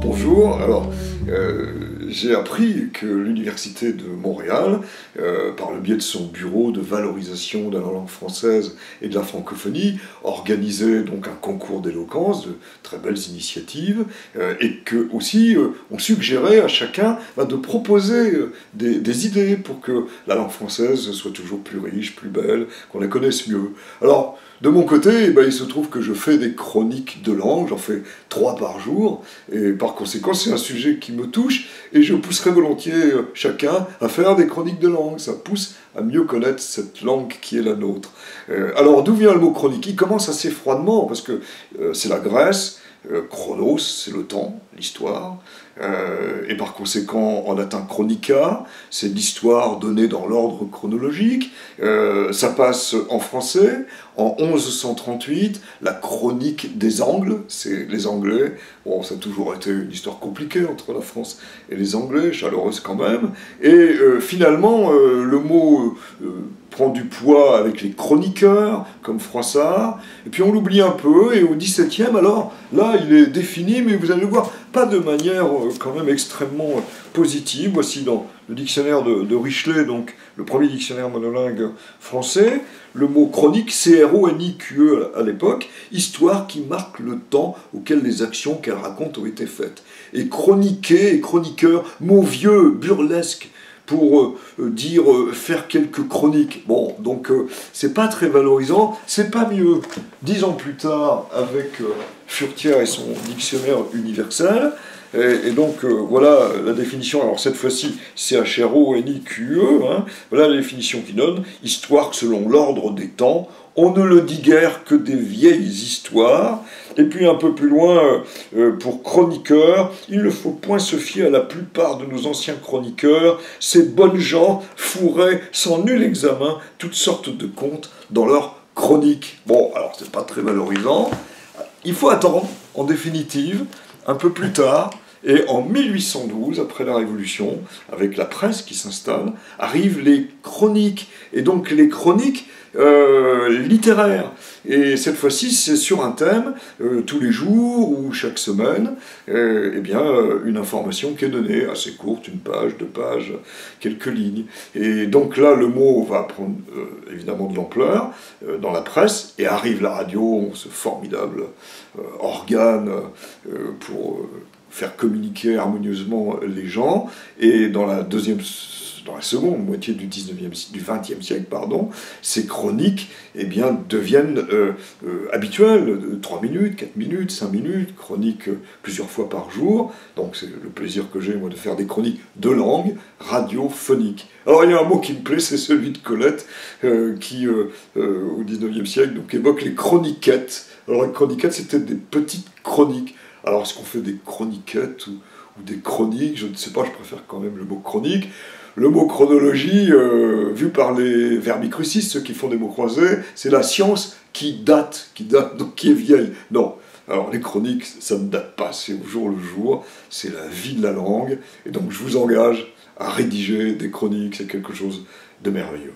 Bonjour, alors j'ai appris que l'Université de Montréal, par le biais de son bureau de valorisation de la langue française et de la francophonie, organisait donc un concours d'éloquence, de très belles initiatives, et que aussi on suggérait à chacun de proposer des idées pour que la langue française soit toujours plus riche, plus belle, qu'on la connaisse mieux. Alors, de mon côté, il se trouve que je fais des chroniques de langue, j'en fais 3 par jour, et par conséquent c'est un sujet qui me touche, et je pousserai volontiers chacun à faire des chroniques de langue, ça pousse à mieux connaître cette langue qui est la nôtre. Alors d'où vient le mot chronique? Il commence assez froidement, parce que c'est la Grèce, chronos, c'est le temps, l'histoire, et par conséquent en latin chronica, c'est l'histoire donnée dans l'ordre chronologique, ça passe en français, en 1138, la chronique des Angles, c'est les Anglais, bon ça a toujours été une histoire compliquée entre la France et les Anglais, chaleureuse quand même, et finalement le mot prend du poids avec les chroniqueurs, comme Froissart, et puis on l'oublie un peu, et au XVIIe, alors, là, il est défini, mais vous allez le voir, pas de manière quand même extrêmement positive. Voici dans le dictionnaire de Richelet, donc le premier dictionnaire monolingue français, le mot chronique, C-R-O-N-I-Q-E à l'époque, histoire qui marque le temps auquel les actions qu'elle raconte ont été faites. Et chroniquer et chroniqueur, mot vieux, burlesque, pour dire faire quelques chroniques. Bon, donc c'est pas très valorisant, c'est pas mieux. 10 ans plus tard, avec Furetière et son dictionnaire universel, et donc voilà la définition, alors cette fois-ci C-H-R-O-N-I-Q-E, hein, voilà la définition qu'il donne, histoire que selon l'ordre des temps, on ne le dit guère que des vieilles histoires. Et puis un peu plus loin, pour chroniqueur, il ne faut point se fier à la plupart de nos anciens chroniqueurs, ces bonnes gens fourraient sans nul examen toutes sortes de contes dans leurs chroniques. Bon, alors c'est pas très valorisant, il faut attendre, en définitive, un peu plus tard, et en 1812, après la Révolution, avec la presse qui s'installe, arrivent les chroniques, et donc les chroniques littéraires. Et cette fois-ci, c'est sur un thème, tous les jours ou chaque semaine, eh bien, une information qui est donnée, assez courte, 1 page, 2 pages, quelques lignes. Et donc là, le mot va prendre évidemment de l'ampleur dans la presse, et arrive la radio, ce formidable organe pour faire communiquer harmonieusement les gens, et dans la seconde moitié du XXe siècle, ces chroniques deviennent habituelles, 3 minutes, 4 minutes, 5 minutes, chroniques plusieurs fois par jour, donc c'est le plaisir que j'ai moi de faire des chroniques de langue radiophonique. Alors il y a un mot qui me plaît, c'est celui de Colette, qui au XIXe siècle donc, évoque les chroniquettes. Alors les chroniquettes, c'était des petites chroniques. Alors est-ce qu'on fait des chroniquettes ou des chroniques? Je ne sais pas, je préfère quand même le mot chronique. Le mot chronologie, vu par les verbicrucistes, ceux qui font des mots croisés, c'est la science qui date, donc qui est vieille. Non, alors les chroniques, ça ne date pas, c'est au jour le jour, c'est la vie de la langue, et donc je vous engage à rédiger des chroniques, c'est quelque chose de merveilleux.